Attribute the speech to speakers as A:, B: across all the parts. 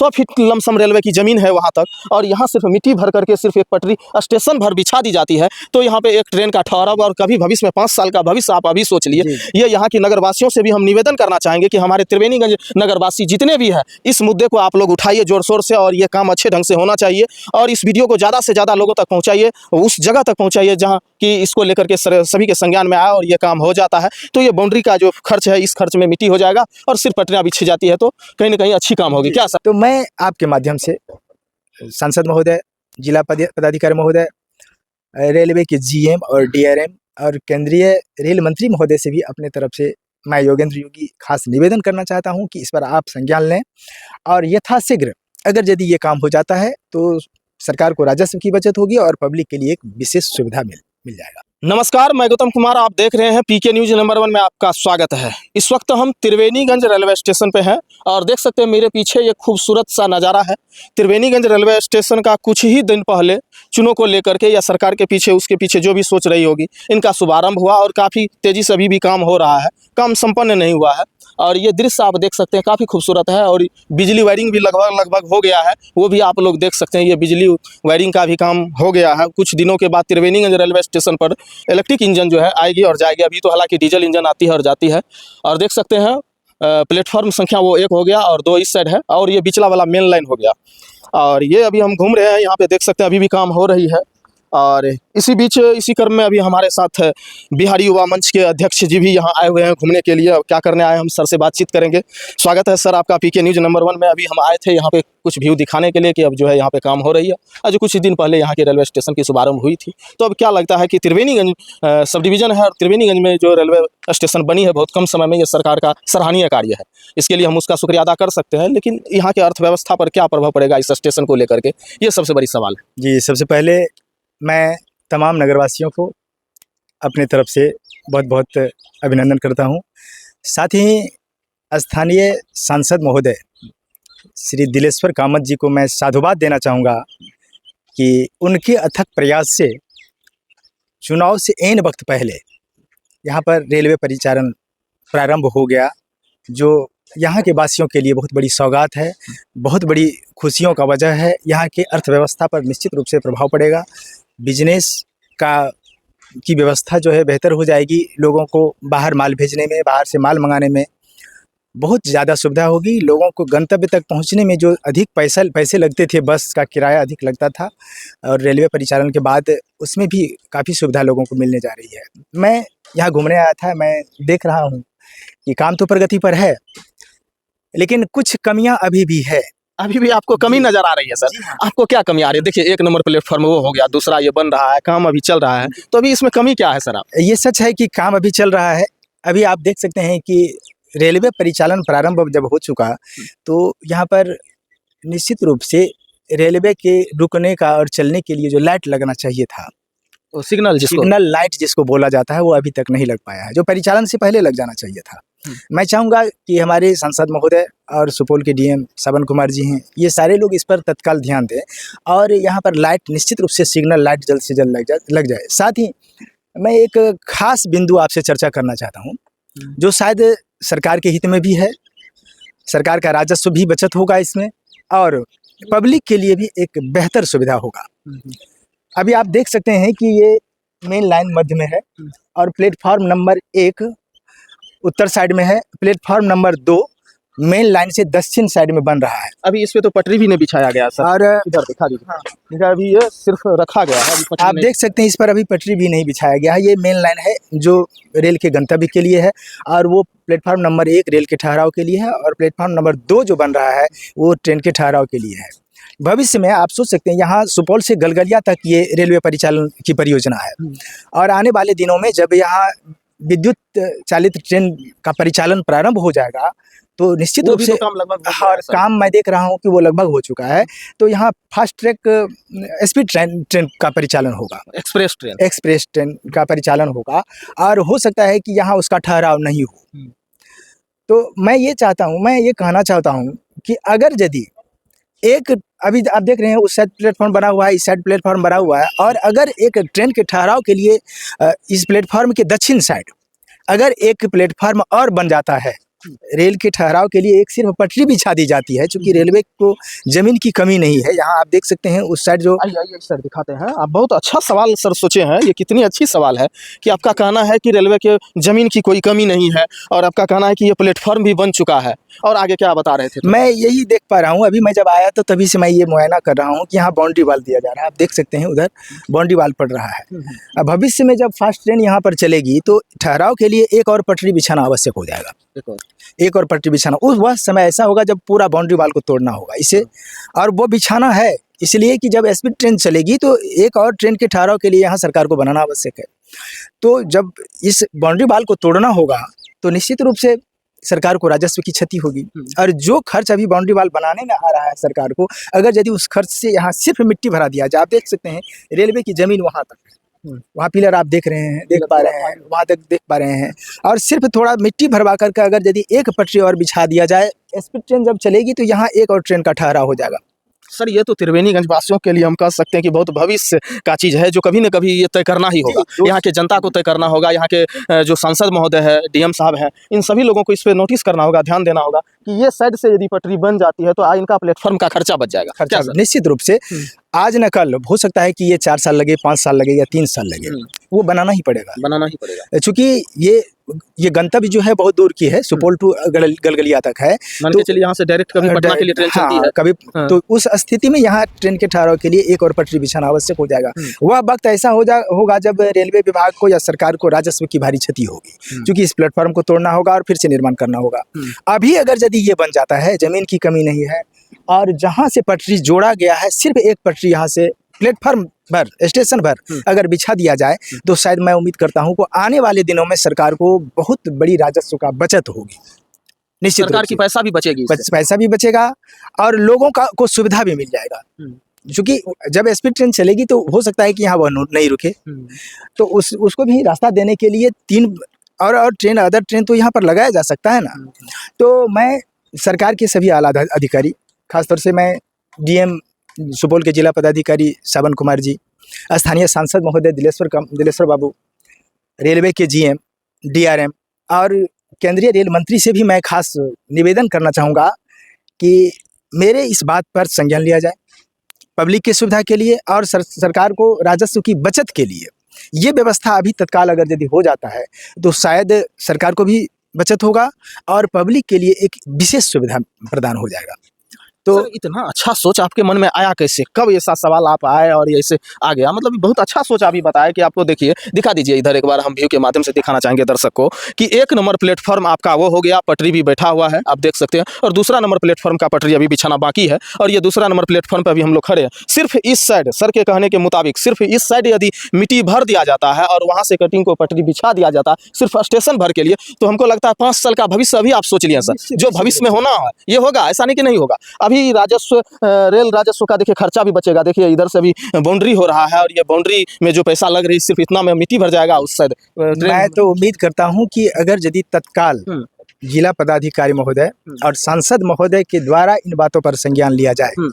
A: 100 feet lump sum railway की ज़मीन है वहाँ तक, और यहाँ सिर्फ मिट्टी भर करके सिर्फ एक पटरी स्टेशन भर बिछा दी जाती है। तो यहाँ पे एक ट्रेन का ठहराव और कभी भविष्य में 5 साल का भविष्य आप अभी सोच लिए। ये यहाँ की नगरवासियों से भी हम निवेदन करना चाहेंगे कि हमारे त्रिवेणीगंज नगरवासी जितने भी हैं, इस मुद्दे को आप लोग उठाइए जोर शोर से, और ये काम अच्छे ढंग से होना चाहिए। और इस वीडियो को ज़्यादा से ज़्यादा लोगों तक पहुँचाइए, उस जगह तक पहुँचाइए जहाँ कि इसको लेकर के सभी के संज्ञान में आए और ये काम हो जाता है। तो ये बाउंड्री का जो खर्च है, इस खर्च में मिट्टी हो जाएगा और सिर्फ पटरियाँ बिछी जाती है, तो कहीं ना कहीं अच्छी काम होगी। क्या सर?
B: तो मैं आपके माध्यम से सांसद महोदय, जिला पदाधिकारी महोदय, रेलवे के जीएम और डीआरएम और केंद्रीय रेल मंत्री महोदय से भी अपने तरफ से मैं योगेंद्र योगी खास निवेदन करना चाहता हूं कि इस पर आप संज्ञान लें, और यथाशीघ्र अगर यदि ये काम हो जाता है तो सरकार को राजस्व की बचत होगी और पब्लिक के लिए एक विशेष सुविधा मिल जाएगा।
A: नमस्कार, मैं गौतम कुमार, आप देख रहे हैं पीके न्यूज नंबर 1 में आपका स्वागत है। इस वक्त हम त्रिवेणीगंज रेलवे स्टेशन पे हैं और देख सकते हैं मेरे पीछे ये खूबसूरत सा नज़ारा है। त्रिवेणीगंज रेलवे स्टेशन का कुछ ही दिन पहले चुनाव को लेकर के या सरकार के पीछे, उसके पीछे जो भी सोच रही होगी, इनका शुभारंभ हुआ और काफ़ी तेज़ी से अभी भी काम हो रहा है, काम संपन्न नहीं हुआ है। और ये दृश्य आप देख सकते हैं, काफ़ी खूबसूरत है और बिजली वायरिंग भी लगभग हो गया है, वो भी आप लोग देख सकते हैं। ये बिजली वायरिंग का भी काम हो गया है। कुछ दिनों के बाद त्रिवेणीगंज रेलवे स्टेशन पर इलेक्ट्रिक इंजन जो है आएगी और जाएगी। अभी तो हालांकि डीजल इंजन आती है और जाती है। और देख सकते हैं प्लेटफॉर्म संख्या वो 1 हो गया और 2 इस साइड है, और ये बिचला वाला मेन लाइन हो गया। और ये अभी हम घूम रहे हैं, यहाँ पे देख सकते हैं अभी भी काम हो रही है। और इसी बीच इसी क्रम में अभी हमारे साथ बिहारी युवा मंच के अध्यक्ष जी भी यहाँ आए हुए हैं घूमने के लिए। क्या करने आए, हम सर से बातचीत करेंगे। स्वागत है सर आपका पीके न्यूज नंबर 1 में। अभी हम आए थे यहाँ पे कुछ व्यू दिखाने के लिए कि अब जो है यहाँ पे काम हो रही है। आज कुछ दिन पहले यहाँ के रेलवे स्टेशन की शुभारंभ हुई थी। तो अब क्या लगता है कि त्रिवेणीगंज सब डिवीज़न है और त्रिवेणीगंज में जो रेलवे स्टेशन बनी है बहुत कम समय में, ये सरकार का सराहनीय कार्य है। इसके लिए हम उसका शुक्रिया अदा कर सकते हैं, लेकिन यहाँ के अर्थव्यवस्था पर क्या प्रभाव पड़ेगा इस स्टेशन को लेकर के, ये सबसे बड़ी सवाल है।
B: जी, सबसे पहले मैं तमाम नगरवासियों को अपने तरफ से बहुत बहुत अभिनंदन करता हूं। साथ ही स्थानीय सांसद महोदय श्री दिलेश्वर कामत जी को मैं साधुवाद देना चाहूँगा कि उनके अथक प्रयास से चुनाव से ऐन वक्त पहले यहाँ पर रेलवे परिचालन प्रारंभ हो गया, जो यहाँ के वासियों के लिए बहुत बड़ी सौगात है, बहुत बड़ी खुशियों का वजह है। यहाँ के अर्थव्यवस्था पर निश्चित रूप से प्रभाव पड़ेगा। बिजनेस की व्यवस्था जो है बेहतर हो जाएगी। लोगों को बाहर माल भेजने में, बाहर से माल मंगाने में बहुत ज़्यादा सुविधा होगी। लोगों को गंतव्य तक पहुंचने में जो अधिक पैसे लगते थे, बस का किराया अधिक लगता था, और रेलवे परिचालन के बाद उसमें भी काफ़ी सुविधा लोगों को मिलने जा रही है। मैं यहाँ घूमने आया था, मैं देख रहा हूँ कि काम तो प्रगति पर है, लेकिन कुछ कमियाँ अभी भी है।
A: अभी भी आपको कमी नजर आ रही है सर? आपको क्या कमी आ रही है? देखिए 1 नंबर प्लेटफॉर्म वो हो गया, दूसरा ये बन रहा है, काम अभी चल रहा है, तो अभी इसमें कमी क्या है सर? आप
B: ये सच है कि काम अभी चल रहा है। अभी आप देख सकते हैं कि रेलवे परिचालन प्रारंभ जब हो चुका तो यहाँ पर निश्चित रूप से रेलवे के रुकने का और चलने के लिए जो लाइट लगना चाहिए था,
A: तो सिग्नल
B: लाइट जिसको बोला जाता है, वो अभी तक नहीं लग पाया है, जो परिचालन से पहले लग जाना चाहिए था। मैं चाहूँगा कि हमारे सांसद महोदय और सुपौल के डीएम श्रवण कुमार जी हैं, ये सारे लोग इस पर तत्काल ध्यान दें और यहाँ पर लाइट निश्चित रूप से सिग्नल लाइट जल्द से जल्द लग जाए। साथ ही मैं एक खास बिंदु आपसे चर्चा करना चाहता हूँ, जो शायद सरकार के हित में भी है। सरकार का राजस्व भी बचत होगा इसमें, और पब्लिक के लिए भी एक बेहतर सुविधा होगा। अभी आप देख सकते हैं कि ये मेन लाइन मध्य में है और प्लेटफॉर्म नंबर 1 उत्तर साइड में है, प्लेटफॉर्म नंबर 2 मेन लाइन से दक्षिण साइड में बन रहा है।
A: अभी इस पे तो पटरी भी नहीं बिछाया गया सर,
B: और
A: इधर दिखा दीजिए। अभी ये सिर्फ रखा गया है,
B: आप देख सकते हैं इस पर अभी पटरी भी नहीं बिछाया गया है। ये मेन लाइन है जो रेल के गंतव्य के लिए है, और वो प्लेटफॉर्म नंबर 1 रेल के ठहराव के लिए है, और प्लेटफॉर्म नंबर 2 जो बन रहा है वो ट्रेन के ठहराव के लिए है। भविष्य में आप सोच सकते हैं यहाँ सुपौल से गलगलिया तक ये रेलवे परिचालन की परियोजना है, और आने वाले दिनों में जब यहाँ विद्युत चालित ट्रेन का परिचालन प्रारंभ हो जाएगा तो निश्चित रूप से काम मैं देख रहा हूँ कि वो लगभग हो चुका है। तो यहाँ फास्ट ट्रैक स्पीड ट्रेन का परिचालन होगा, एक्सप्रेस ट्रेन का परिचालन होगा, और हो सकता है कि यहाँ उसका ठहराव नहीं हो। तो मैं ये कहना चाहता हूँ कि अगर यदि एक अभी आप देख रहे हैं उस साइड प्लेटफॉर्म बना हुआ है, इस साइड प्लेटफॉर्म बना हुआ है, और अगर एक ट्रेन के ठहराव के लिए इस प्लेटफॉर्म के दक्षिण साइड अगर एक प्लेटफॉर्म और बन जाता है रेल के ठहराव के लिए एक सिर्फ पटरी बिछा दी जाती है, चूंकि रेलवे को जमीन की कमी नहीं है। यहाँ आप देख सकते हैं उस साइड जो
A: आइए आइए सर दिखाते हैं। आप बहुत अच्छा सवाल सर सोचे हैं, ये कितनी अच्छी सवाल है कि आपका कहना है कि रेलवे के ज़मीन की कोई कमी नहीं है और आपका कहना है कि ये प्लेटफॉर्म भी बन चुका है। और आगे क्या बता रहे थे?
B: मैं यही देख पा रहा हूँ, अभी मैं जब आया तो तभी से मैं ये मुआयना कर रहा हूँ कि यहाँ बाउंड्री वाल दिया जा रहा है। आप देख सकते हैं उधर बाउंड्री वाल पड़ रहा है। अब भविष्य में जब फास्ट ट्रेन यहाँ पर चलेगी तो ठहराव के लिए एक और पटरी बिछाना आवश्यक हो जाएगा। एक और पटरी बिछाना उस वह समय ऐसा होगा जब पूरा बाउंड्री वाल को तोड़ना होगा इसे, और वो बिछाना है इसलिए कि जब स्पीड ट्रेन चलेगी तो एक और ट्रेन के ठहराव के लिए यहाँ सरकार को बनाना आवश्यक है। तो जब इस बाउंड्री वाल को तोड़ना होगा तो निश्चित रूप से सरकार को राजस्व की क्षति होगी। और जो खर्च अभी बाउंड्री वाल बनाने में आ रहा है सरकार को, अगर यदि उस खर्च से यहाँ सिर्फ मिट्टी भरा दिया जाए, आप देख सकते हैं रेलवे की जमीन वहाँ तक है, वहाँ पिलर आप देख रहे हैं, देख पा रहे हैं, वहाँ तक देख पा रहे हैं, और सिर्फ थोड़ा मिट्टी भरवा करके अगर यदि एक पटरी और बिछा दिया जाए, स्पीड ट्रेन जब चलेगी तो यहाँ एक और ट्रेन का ठहराव हो जाएगा।
A: सर ये तो त्रिवेणीगंज वासियों के लिए हम कह सकते हैं कि बहुत भविष्य का चीज़ है, जो कभी न कभी ये तय करना ही होगा। यहाँ के जनता को तय करना होगा, यहाँ के जो सांसद महोदय है, डीएम साहब हैं, इन सभी लोगों को इस पर नोटिस करना होगा, ध्यान देना होगा कि ये साइड से यदि पटरी बन जाती है तो इनका प्लेटफॉर्म का खर्चा बच जाएगा।
B: खर्चा निश्चित रूप से आज न कल हो सकता है कि ये 4 साल लगे, 5 साल लगे या 3 साल लगे, वो बनाना ही पड़ेगा। चूंकि ये गंतव्य जो है बहुत दूर की है, सुपौल टू गलगलिया तक है।
A: मान के चलिए यहाँ से डायरेक्ट कभी पटना के लिए ट्रेन चलती है
B: कभी, तो उस स्थिति में यहाँ ट्रेन के ठहराव के लिए एक और पटरी बिछाना आवश्यक हो जाएगा। वह वक्त ऐसा होगा जब रेलवे विभाग को या सरकार को राजस्व की भारी क्षति होगी, क्योंकि इस प्लेटफॉर्म को तोड़ना होगा और फिर से निर्माण करना होगा। अभी अगर यदि ये बन जाता है, जमीन की कमी नहीं है, और जहाँ से पटरी जोड़ा गया है सिर्फ एक पटरी यहाँ से प्लेटफॉर्म भर, स्टेशन भर अगर बिछा दिया जाए, तो शायद मैं उम्मीद करता हूँ कि आने वाले दिनों में सरकार को बहुत बड़ी राजस्व का बचत होगी। निश्चित
A: सरकार की पैसा भी बचेगी,
B: पैसा भी बचेगा और लोगों को सुविधा भी मिल जाएगा। क्योंकि जब स्पीड ट्रेन चलेगी तो हो सकता है कि यहाँ वह नहीं रुके, तो उसको भी रास्ता देने के लिए 3 और अदर ट्रेन तो यहाँ पर लगाया जा सकता है ना। तो मैं सरकार के सभी आला अधिकारी, खासतौर से मैं डीएम सुपौल के जिला पदाधिकारी सावन कुमार जी, स्थानीय सांसद महोदय दिलेश्वर बाबू, रेलवे के जीएम, डीआरएम और केंद्रीय रेल मंत्री से भी मैं खास निवेदन करना चाहूँगा कि मेरे इस बात पर संज्ञान लिया जाए, पब्लिक की सुविधा के लिए और सरकार को राजस्व की बचत के लिए। ये व्यवस्था अभी तत्काल अगर यदि हो जाता है तो शायद सरकार को भी बचत होगा और पब्लिक के लिए एक विशेष सुविधा प्रदान हो जाएगा। तो
A: इतना अच्छा सोच आपके मन में आया कैसे, कब ऐसा सवाल आप आए और ऐसे आ गया? मतलब बहुत अच्छा सोच अभी बताया कि आपको देखिए, दिखा दीजिए इधर एक बार, हम व्यू के माध्यम से दिखाना चाहेंगे दर्शक को कि 1 नंबर प्लेटफॉर्म आपका वो हो गया, पटरी भी बैठा हुआ है, आप देख सकते हैं, और दूसरा नंबर प्लेटफॉर्म का पटरी अभी बिछाना बाकी है। और ये दूसरा नंबर प्लेटफॉर्म पर अभी हम लोग खड़े हैं। सिर्फ इस साइड, सर के कहने के मुताबिक सिर्फ इस साइड यदि मिट्टी भर दिया जाता है और वहाँ से कटिंग को पटरी बिछा दिया जाता है सिर्फ स्टेशन भर के लिए, तो हमको लगता है 5 साल का भविष्य अभी आप सोच लिए सर, जो भविष्य में होना है ये होगा, ऐसा नहीं कि नहीं होगा। अभी राजस्व, रेल राजस्व का देखिए खर्चा भी बचेगा। देखिए इधर से भी बाउंड्री हो रहा है और ये बाउंड्री में जो पैसा लग रही है सिर्फ इतना में मिट्टी भर जाएगा उस साइड।
B: मैं तो उम्मीद करता हूं कि अगर यदि तत्काल जिला पदाधिकारी महोदय और सांसद महोदय के द्वारा इन बातों पर संज्ञान लिया जाए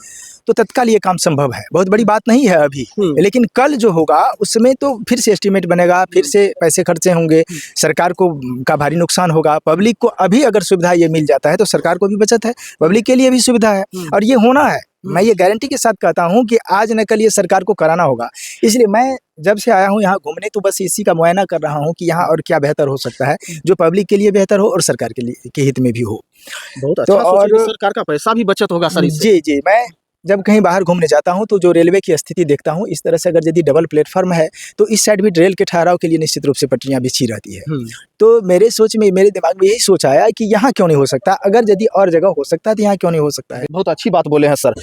B: तो तत्काल ये काम संभव है। बहुत बड़ी बात नहीं है अभी, लेकिन कल जो होगा उसमें तो फिर से एस्टीमेट बनेगा, फिर से पैसे खर्चे होंगे, सरकार को का भारी नुकसान होगा। पब्लिक को अभी अगर सुविधा ये मिल जाता है तो सरकार को भी बचत है, पब्लिक के लिए भी सुविधा है और ये होना है। मैं ये गारंटी के साथ कहता हूँ कि आज न कल ये सरकार को कराना होगा। इसलिए मैं जब से आया हूँ यहाँ घूमने तो बस इसी का मुआयना कर रहा हूँ कि यहाँ और क्या बेहतर हो सकता है, जो पब्लिक के लिए बेहतर हो और सरकार के लिए के हित में भी हो।
A: बहुत अच्छा, तो और सरकार का पैसा भी बचत होगा सर इससे।
B: जी, मैं जब कहीं बाहर घूमने जाता हूं तो जो रेलवे की स्थिति देखता हूं, इस तरह से अगर यदि डबल प्लेटफॉर्म है तो इस साइड भी रेल के ठहराव के लिए निश्चित रूप से पटरियां बिछी रहती है। तो मेरे दिमाग में यही सोच आया कि यहाँ क्यों नहीं हो सकता, अगर यदि और जगह हो सकता है तो यहाँ क्यों नहीं हो सकता है।
A: बहुत अच्छी बात बोले हैं सर।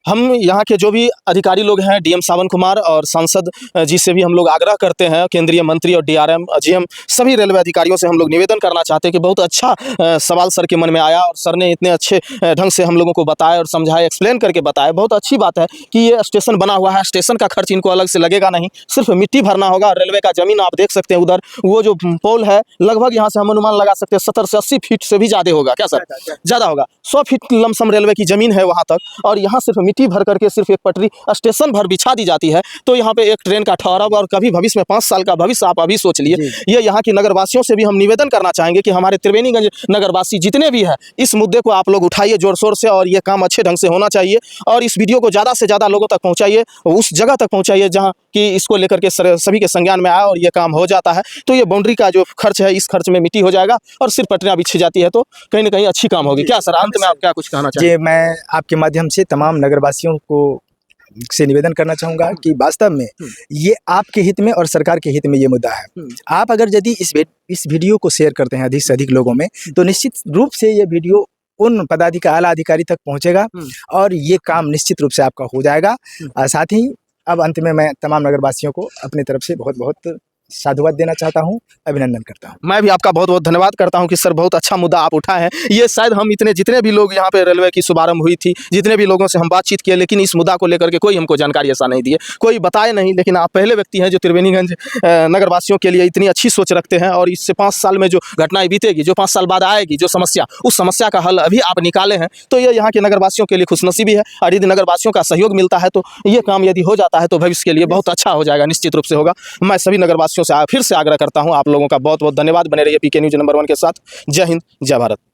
A: हम यहाँ के जो भी अधिकारी लोग हैं, डीएम सावन कुमार और सांसद जी से भी हम लोग आग्रह करते हैं, केंद्रीय मंत्री और डीआरएम, जीएम, सभी रेलवे अधिकारियों से हम लोग निवेदन करना चाहते हैं कि बहुत अच्छा सवाल सर के मन में आया और सर ने इतने अच्छे ढंग से हम लोगों को बताया और समझाया, एक्सप्लेन करके बताया। बहुत अच्छी बात है कि ये स्टेशन बना हुआ है, स्टेशन का खर्च इनको अलग से लगेगा नहीं, सिर्फ मिट्टी भरना होगा। रेलवे का जमीन आप देख सकते हैं, उधर वो जो पोल है लगभग यहाँ से हम अनुमान लगा सकते हैं 70 से 80 फीट से भी ज़्यादा होगा। क्या सर? ज़्यादा होगा, 100 फीट लमसम रेलवे की जमीन है वहाँ तक, और यहाँ सिर्फ मिट्टी भर करके सिर्फ एक पटरी स्टेशन भर बिछा दी जाती है, तो यहाँ पे एक ट्रेन का ठहराव और कभी भविष्य में 5 साल का भविष्य आप अभी सोच लिए।
B: जी।
A: ये यहाँ की नगरवासियों से भी हम निवेदन करना चाहेंगे कि हमारे त्रिवेणीगंज नगरवासी जितने भी हैं, इस मुद्दे को आप लोग उठाइए जोर शोर से, और ये काम अच्छे ढंग से होना चाहिए। और इस वीडियो को ज़्यादा से ज़्यादा लोगों तक पहुँचाइए, उस जगह तक पहुँचाइए जहाँ कि इसको लेकर के सभी के संज्ञान में आए और ये काम हो जाता है। तो ये बाउंड्री का जो खर्च है, इस खर्च में मिट्टी हो जाएगा और सिर्फ पटरियाँ बिछी जाती है, तो कहीं ना कहीं अच्छी काम होगी। क्या सर, अंत में आप क्या कुछ कहना चाहिए?
B: जी, मैं आपके माध्यम से तमाम नगरवासियों को से निवेदन करना चाहूँगा कि वास्तव में ये आपके हित में और सरकार के हित में ये मुद्दा है। आप अगर यदि इस वीडियो को शेयर करते हैं अधिक से अधिक लोगों में, तो निश्चित रूप से ये वीडियो उन आला अधिकारी तक पहुँचेगा और ये काम निश्चित रूप से आपका हो जाएगा। साथ ही अब अंत में मैं तमाम नगरवासियों को अपनी तरफ से बहुत बहुत साधुवाद देना चाहता हूँ, अभिनंदन करता हूँ।
A: मैं भी आपका बहुत बहुत धन्यवाद करता हूं कि सर बहुत अच्छा मुद्दा आप उठाए हैं। ये शायद हम जितने भी लोग यहाँ पे रेलवे की शुभारंभ हुई थी, जितने भी लोगों से हम बातचीत किए, लेकिन इस मुद्दा को लेकर के कोई हमको जानकारी ऐसा नहीं दिए, कोई बताए नहीं। लेकिन आप पहले व्यक्ति हैं जो त्रिवेणीगंज नगरवासियों के लिए इतनी अच्छी सोच रखते हैं, और इससे 5 साल में जो घटनाएं बीतेगी, जो 5 साल बाद आएगी जो समस्या, उस समस्या का हल अभी आप निकाले हैं, तो ये यहाँ के नगरवासियों के लिए खुशनसीबी है। और यदि नगरवासियों का सहयोग मिलता है तो ये काम यदि हो जाता है तो भविष्य के लिए बहुत अच्छा हो जाएगा, निश्चित रूप से होगा। मैं सभी नगरवासियों से फिर से आग्रह करता हूं, आप लोगों का बहुत बहुत धन्यवाद। बने रहिए पीके न्यूज़ नंबर 1 के साथ। जय हिंद, जय भारत।